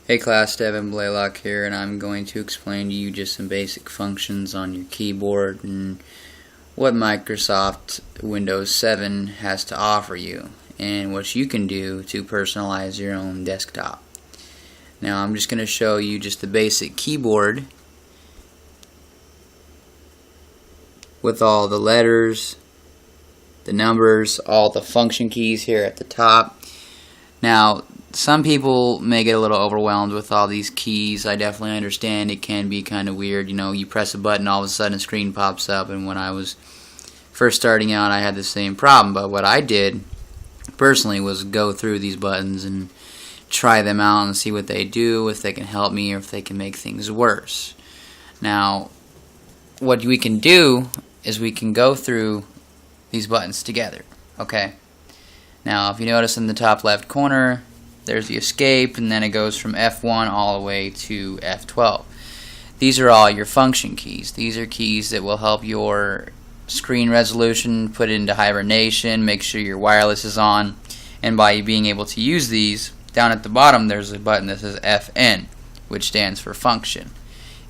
Hey class, Devin Blaylock here, and I'm going to explain to you just some basic functions on your keyboard and what Microsoft Windows 7 has to offer you and what you can do to personalize your own desktop. Now I'm just going to show you just the basic keyboard with all the letters, the numbers, all the function keys here at the top. Now some people may get a little overwhelmed with all these keys. I definitely understand it can be kind of weird. You know, you press a button, all of a sudden a screen pops up, and when I was first starting out I had the same problem. But what I did personally was go through these buttons and try them out and see what they do, if they can help me or if they can make things worse. Now what we can do is we can go through these buttons together. Okay, now if you notice in the top left corner there's the escape, and then it goes from F1 all the way to F12. These are all your function keys. These are keys that will help your screen resolution, put it into hibernation, make sure your wireless is on, and by being able to use these, down at the bottom there's a button that says FN, which stands for function.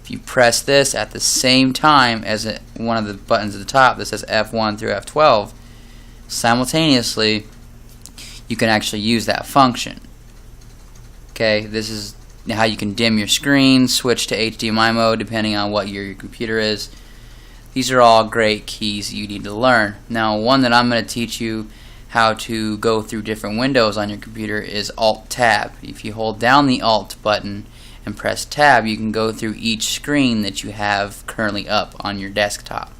If you press this at the same time as one of the buttons at the top that says F1 through F12, simultaneously you can actually use that function. Okay, this is how you can dim your screen, switch to HDMI mode depending on what your computer is. These are all great keys you need to learn. Now, one that I'm going to teach you how to go through different windows on your computer is Alt-Tab. If you hold down the Alt button and press Tab, you can go through each screen that you have currently up on your desktop.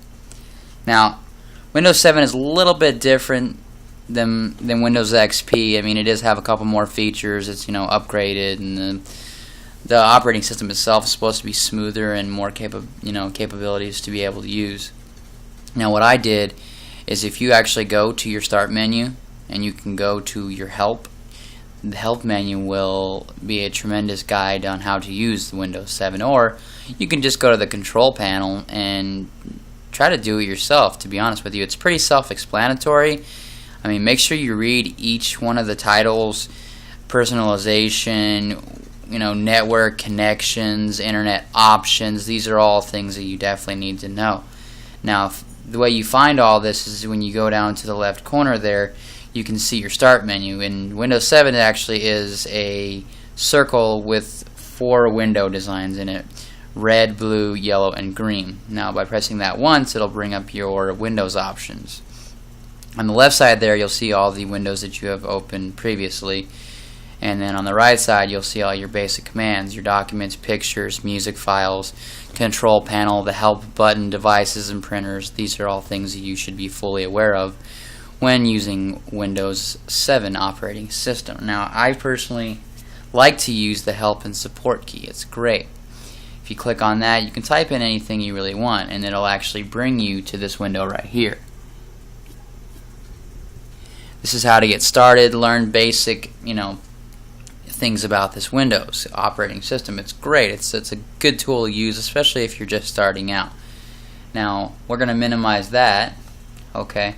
Now, Windows 7 is a little bit different than Windows XP. I mean, it does have a couple more features. It's, you know, upgraded, and the operating system itself is supposed to be smoother and more capabilities to be able to use. Now what I did is, if you actually go to your start menu and you can go to your help, the help menu will be a tremendous guide on how to use the Windows 7, or you can just go to the control panel and try to do it yourself. To be honest with you, it's pretty self-explanatory. I mean, make sure you read each one of the titles: personalization, network connections, internet options. These are all things that you definitely need to know. Now, the way you find all this is when you go down to the left corner there, you can see your start menu. In Windows 7, it actually is a circle with 4 window designs in it: red, blue, yellow, and green. Now, by pressing that once, it'll bring up your Windows options. On the left side there, you'll see all the windows that you have opened previously, and then on the right side you'll see all your basic commands: your documents, pictures, music files, control panel, the help button, devices, and printers. These are all things that you should be fully aware of when using Windows 7 operating system. Now, I personally like to use the help and support key. It's great. If you click on that, you can type in anything you really want, and it'll actually bring you to this window right here. This is how to get started, learn basic, things about this Windows operating system. It's great. It's a good tool to use, especially if you're just starting out. Now, we're going to minimize that, okay?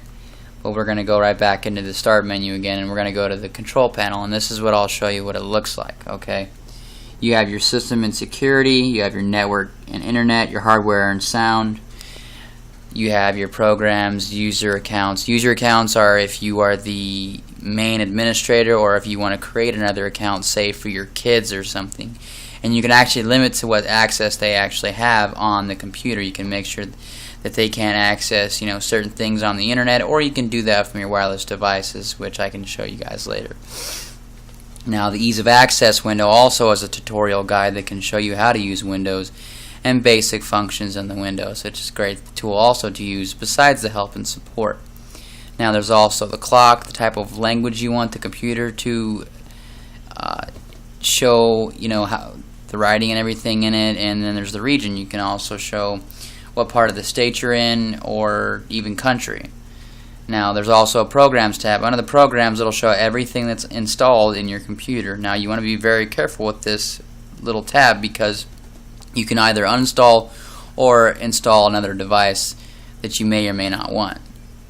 But we're going to go right back into the start menu again, and we're going to go to the control panel, and this is what I'll show you what it looks like, okay? You have your system and security, you have your network and internet, your hardware and sound. You have your programs, user accounts. User accounts are if you are the main administrator, or if you want to create another account, say for your kids or something. And you can actually limit to what access they actually have on the computer. You can make sure that they can't access, certain things on the internet, or you can do that from your wireless devices, which I can show you guys later. Now, the ease of access window also has a tutorial guide that can show you how to use Windows and basic functions in the Windows, which is a great tool also to use besides the help and support. Now, there's also the clock, the type of language you want the computer to show, how the writing and everything in it, and then there's the region. You can also show what part of the state you're in, or even country. Now, there's also a programs tab. Under the programs, it'll show everything that's installed in your computer. Now, you want to be very careful with this little tab, because you can either uninstall or install another device that you may or may not want.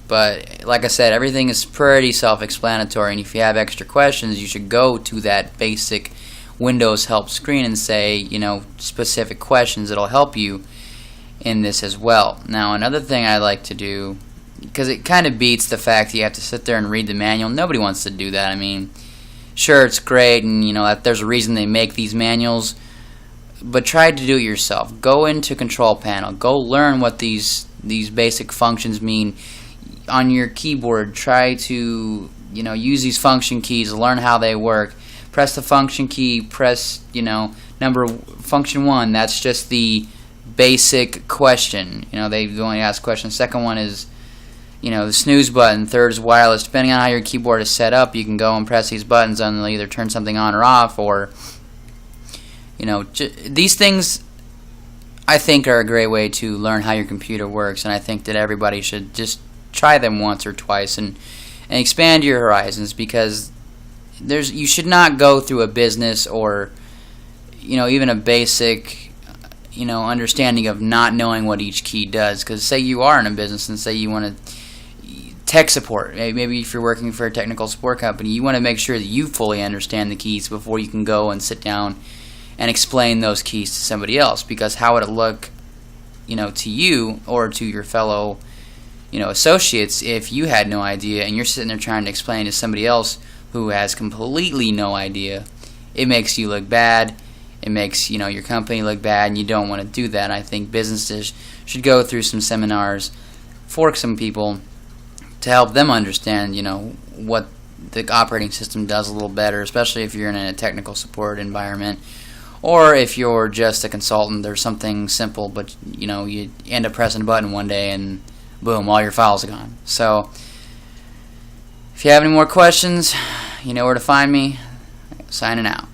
But like I said, everything is pretty self-explanatory, and if you have extra questions, you should go to that basic Windows help screen and say, you know, specific questions that'll help you in this as well. Now, another thing I like to do, because it kind of beats the fact that you have to sit there and read the manual. Nobody wants to do that. I mean, sure, it's great, and you know that there's a reason they make these manuals, but try to do it yourself. Go into Control Panel. Go learn what these basic functions mean on your keyboard. Try to, you know, use these function keys, learn how they work. Press the function key, press, you know, function 1, that's just the basic question. You know, they only ask questions. Second one is, you know, the snooze button. Third is wireless. Depending on how your keyboard is set up, you can go and press these buttons and they'll either turn something on or off, or, you know, these things I think are a great way to learn how your computer works, and I think that everybody should just try them once or twice and expand your horizons, because you should not go through a business or, you know, even a basic, you know, understanding of not knowing what each key does. Because say you are in a business and say you want to tech support, maybe if you're working for a technical support company, you want to make sure that you fully understand the keys before you can go and sit down and explain those keys to somebody else. Because how would it look, you know, to you or to your fellow, you know, associates if you had no idea and you're sitting there trying to explain to somebody else who has completely no idea? It makes you look bad. It makes, you know, your company look bad, and you don't want to do that. I think businesses should go through some seminars for some people to help them understand, you know, what the operating system does a little better, especially if you're in a technical support environment, or if you're just a consultant. There's something simple, but you know, you end up pressing a button one day and boom, all your files are gone. So if you have any more questions, you know where to find me. Signing out.